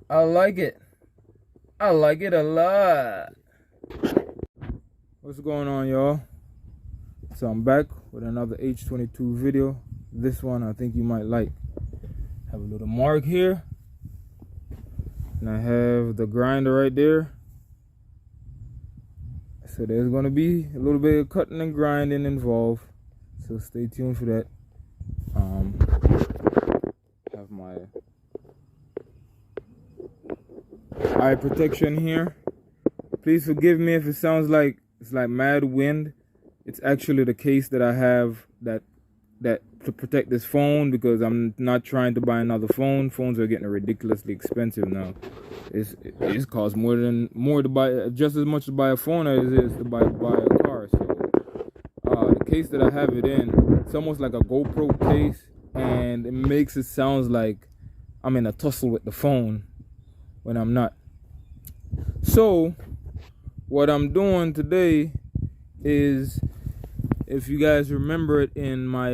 I like it. I like it a lot. What's going on, y'all? So I'm back with another H22 video. This one I think you might like. Have a little mark here. And I have the grinder right there. So there's gonna be a little bit of cutting and grinding involved. So stay tuned for that. Have my eye protection here. Please forgive me if it sounds like it's like mad wind. It's actually the case that I have that to protect this phone, because I'm not trying to buy another phone. Phones are getting ridiculously expensive now. It's costs more to buy, just as much to buy a phone as it is to buy a car. So the case that I have it in, it's almost like a GoPro case, and it makes it sound like I'm in a tussle with the phone when I'm not. So what I'm doing today is, if you guys remember it in my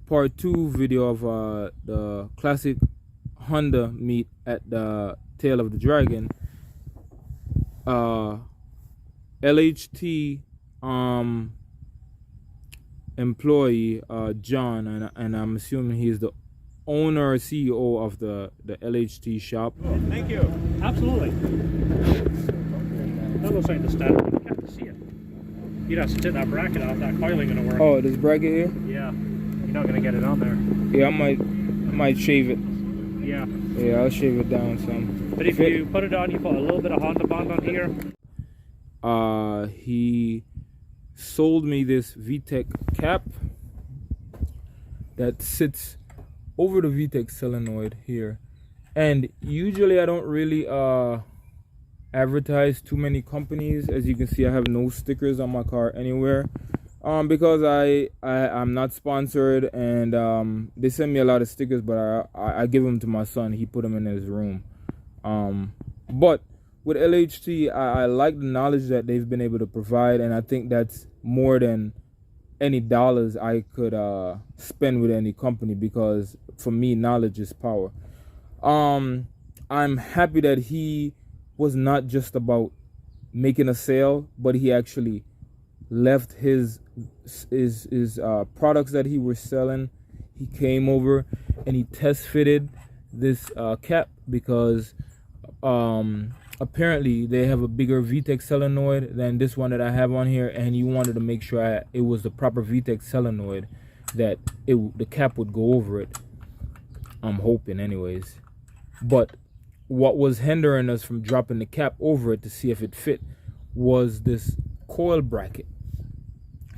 part 2 video of the classic Honda meet at the Tail of the Dragon, LHT employee John, and I'm assuming he's the owner or CEO of the LHT shop. Oh, thank you. Absolutely. That looks like the standard. You have to see it. You'd have to take that bracket off. That coiling gonna work. Oh, this bracket here? Yeah. You're not gonna get it on there. Yeah, I might shave it. Yeah. Yeah, I'll shave it down some. But if you put it on, you put a little bit of Honda bond on here. He sold me this Vtec cap that sits over the Vtec solenoid here. And usually I don't really advertise too many companies. As you can see, I have no stickers on my car anywhere, because I'm not sponsored, and they send me a lot of stickers, but I give them to my son. He put them in his room. But with LHT, I like the knowledge that they've been able to provide, and I think that's more than any dollars I could spend with any company, because for me, knowledge is power. I'm happy that he was not just about making a sale, but he actually left his products that he was selling. He came over and he test fitted this cap, because apparently they have a bigger Vtec solenoid than this one that I have on here, and he wanted to make sure it was the proper Vtec solenoid, that the cap would go over it. I'm hoping anyways. But what was hindering us from dropping the cap over it to see if it fit was this coil bracket.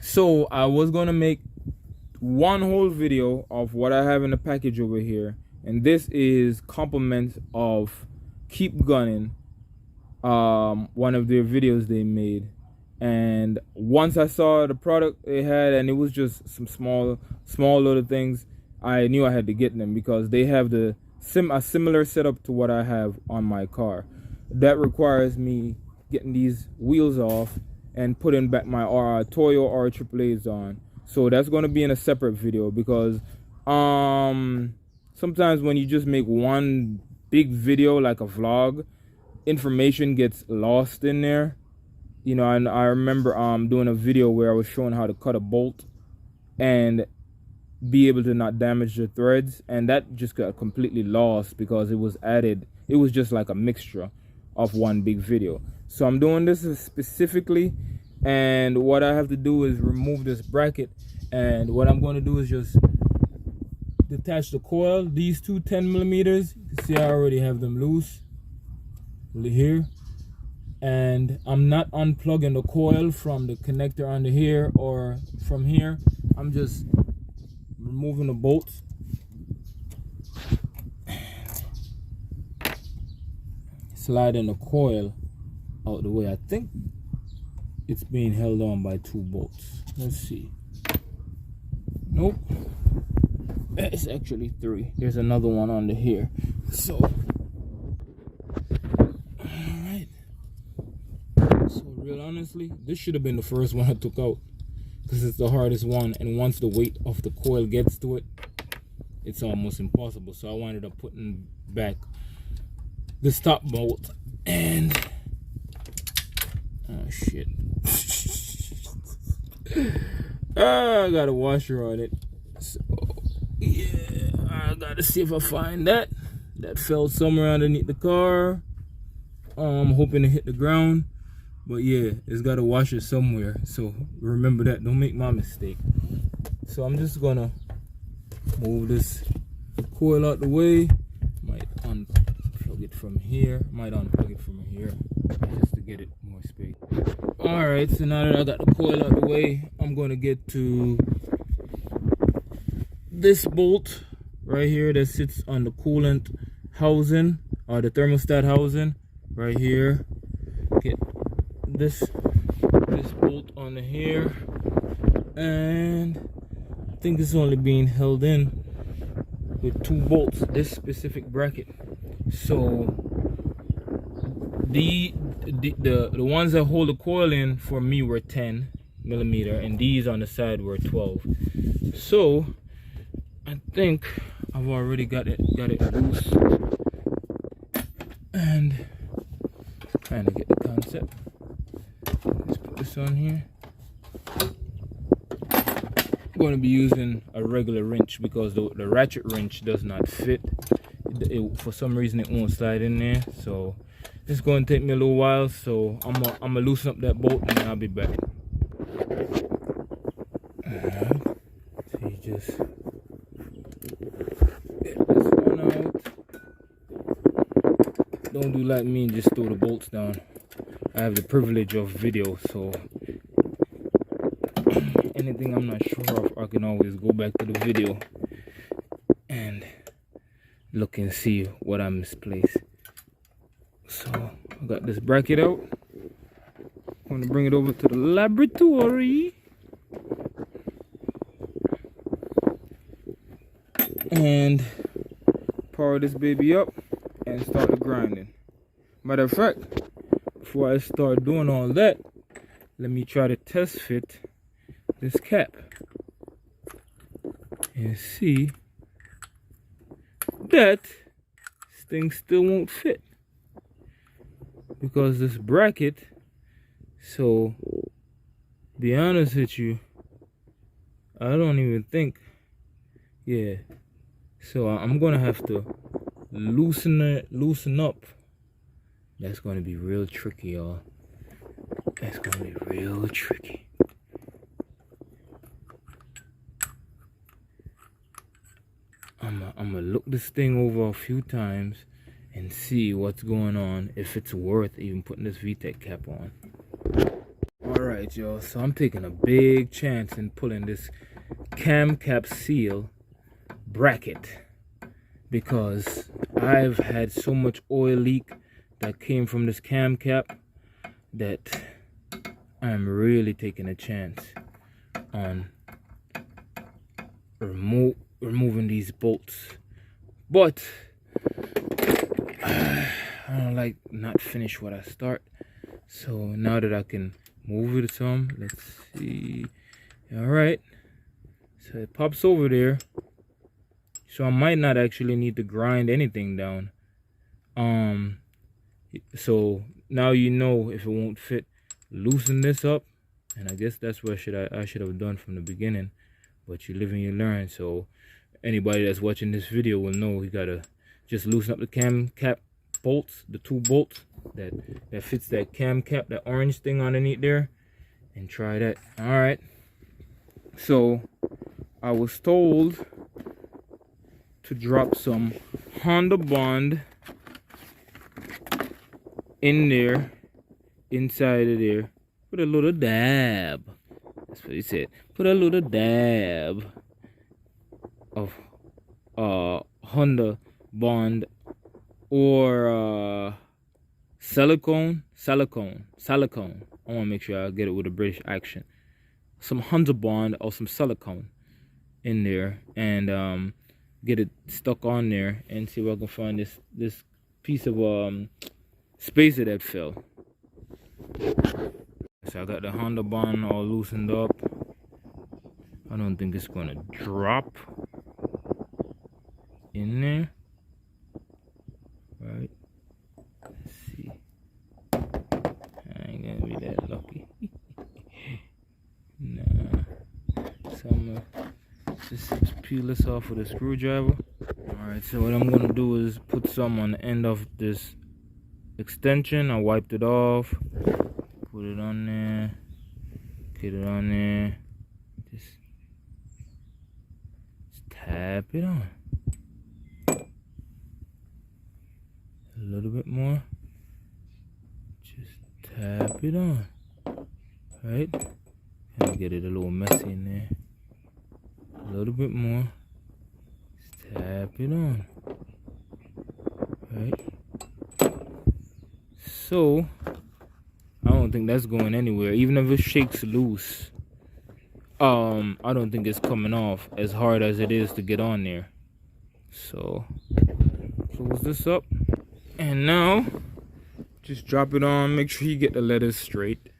So I was going to make one whole video of what I have in the package over here, and this is compliments of Keep Gunning, one of their videos they made. And once I saw the product they had, and it was just some small little things, I knew I had to get them, because they have a similar setup to what I have on my car. That requires me getting these wheels off and putting back my Toyo R888s on. So that's going to be in a separate video, because sometimes when you just make one big video like a vlog, information gets lost in there. You know, and I remember doing a video where I was showing how to cut a bolt and be able to not damage the threads, and that just got completely lost because it was just like a mixture of one big video. So I'm doing this specifically, and what I have to do is remove this bracket, and what I'm going to do is just detach the coil. These two 10mm, you can see I already have them loose here, and I'm not unplugging the coil from the connector under here or from here. I'm just removing the bolts, sliding the coil out the way. I think it's being held on by 2 bolts. Let's see. Nope, it's actually 3. There's another one under here. So alright, so real honestly, this should have been the first one I took out, because it's the hardest one, and once the weight of the coil gets to it, it's almost impossible. So I ended up putting back the stop bolt, and oh shit. I got a washer on it, so yeah, I gotta see if I find that fell somewhere underneath the car. I'm hoping to hit the ground, but yeah, it's got a washer somewhere, so remember that, don't make my mistake. So I'm just gonna move this coil out the way. Might unplug it from here, might unplug it from here just to get it more space. All right, so now that I got the coil out the way, I'm gonna get to this bolt right here that sits on the coolant housing or the thermostat housing right here. Get this bolt on here, and I think it's only being held in with 2 bolts, this specific bracket. So the ones that hold the coil in for me were 10mm, and these on the side were 12. So I think I've already got it loose, and kind of get the concept. Let's put this on here. I'm going to be using a regular wrench because the ratchet wrench does not fit. For some reason it won't slide in there, so it's going to take me a little while. So I'm gonna loosen up that bolt and then I'll be back. Alright, so you just get this one out. Don't do like me and just throw the bolts down. I have the privilege of video, so anything I'm not sure of, I can always go back to the video and look and see what I misplaced. So I got this bracket out. I'm going to bring it over to the laboratory and power this baby up and start the grinding. Matter of fact, before I start doing all that, let me try to test fit this cap and see that this thing still won't fit, because this bracket, so be honest with you, I don't even think, yeah, so I'm gonna have to loosen up. That's gonna be real tricky, y'all. That's gonna be real tricky. I'm gonna look this thing over a few times and see what's going on, if it's worth even putting this Vtec cap on. Alright, y'all, so I'm taking a big chance in pulling this cam cap seal bracket, because I've had so much oil leak that came from this cam cap that I'm really taking a chance on removing these bolts. But I don't like not finish what I start. So now that I can move it some, let's see. All right, so it pops over there, so I might not actually need to grind anything down. So now you know if it won't fit, loosen this up, and I guess that's what I should have done from the beginning. But you live and you learn. So anybody that's watching this video will know you gotta just loosen up the cam cap bolts, the 2 bolts that fits that cam cap, that orange thing underneath there, and try that. All right, so I was told to drop some Honda Bond in there, inside of there. Put a little dab. That's what he said. Put a little dab of Honda Bond or silicone. I want to make sure I get it with a British accent. Some Honda Bond or some silicone in there, and get it stuck on there, and see if I can find this piece of spacer that fell. So I got the Honda Bond all loosened up. I don't think it's gonna drop in there. Right. ain't gonna be that lucky. Nah. So I'm gonna just peel this off with a screwdriver. Alright, so what I'm gonna do is put some on the end of this extension. I wiped it off, put it on there, get it on there, just tap it on. A little bit more, just tap it on. Right, kind of get it a little messy in there. A little bit more, just tap it on. Right, so I don't think that's going anywhere. Even if it shakes loose, I don't think it's coming off as hard as it is to get on there. So close this up, and now just drop it on. Make sure you get the letters straight.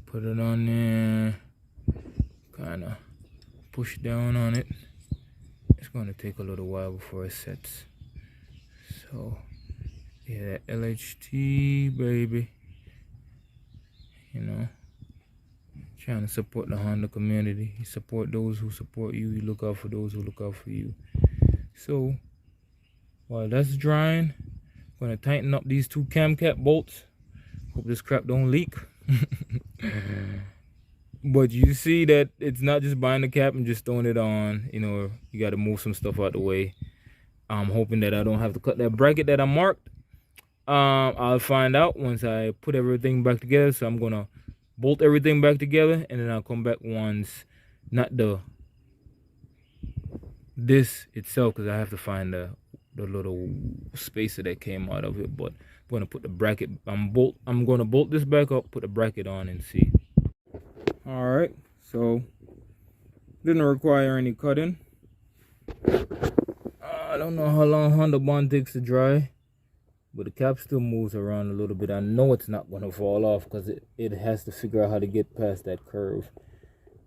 Put it on there, kind of push down on it. It's gonna take a little while before it sets. So yeah, that LHT, baby, you know, trying to support the Honda community. You support those who support you. You look out for those who look out for you. So while that's drying, I'm gonna tighten up these two cam cap bolts. Hope this crap don't leak. But you see that it's not just buying the cap and just throwing it on. You know, you got to move some stuff out the way. I'm hoping that I don't have to cut that bracket that I marked. I'll find out once I put everything back together. So I'm gonna bolt everything back together, and then I'll come back once, not this itself, because I have to find the little spacer that came out of it. But I'm gonna put the bracket. I'm gonna bolt this back up, put the bracket on, and see. All right, so didn't require any cutting. I don't know how long Honda bond takes to dry, but the cap still moves around a little bit. I know it's not gonna fall off because it has to figure out how to get past that curve.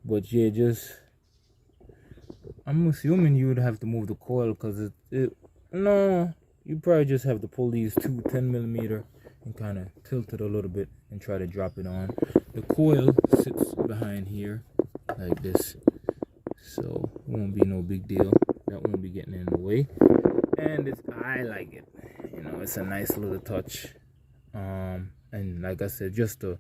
But yeah, I'm assuming you would have to move the coil, because no, you probably just have to pull these two 10mm and kind of tilt it a little bit and try to drop it on. The coil sits behind here like this, so it won't be no big deal. That won't be getting in the way, and I like it. You know, it's a nice little touch. And like I said, just to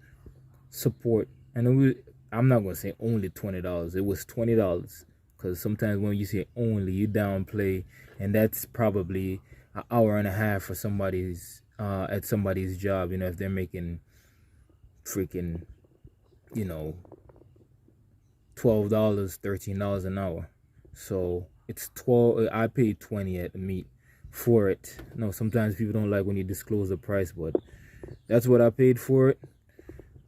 support. And I'm not gonna say only $20. It was $20, because sometimes when you say only, you downplay, and that's probably an hour and a half for somebody's at somebody's job. You know, if they're making freaking, you know, $12, $13 an hour. So it's 12. I paid 20 at the meet for it. No, sometimes people don't like when you disclose the price, but that's what I paid for it.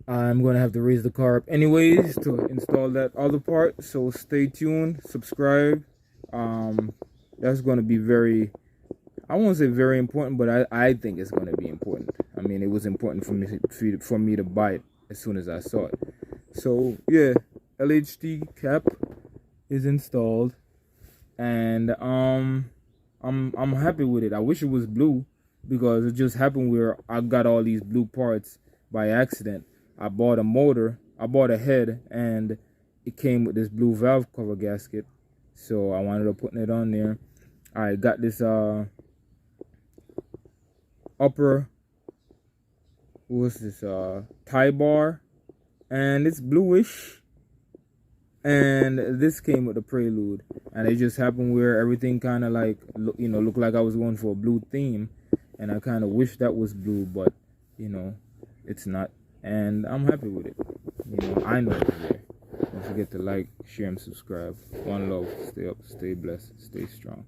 I'm gonna have to raise the car up anyways to install that other part, so stay tuned, subscribe. That's gonna be very, I won't say very important, but I think it's gonna be important. I mean, it was important for me to buy it as soon as I saw it. So yeah, LHT cap is installed, and I'm happy with it. I wish it was blue, because it just happened where I got all these blue parts by accident. I bought a motor, I bought a head, and it came with this blue valve cover gasket, so I wound up putting it on there. I got this upper, what's this, tie bar, and it's bluish, and this came with the Prelude, and it just happened where everything kind of like, you know, looked like I was going for a blue theme, and I kind of wish that was blue, but you know, it's not, and I'm happy with it. You know, I know it's there. Don't forget to like, share, and subscribe. One love. Stay up, stay blessed, stay strong.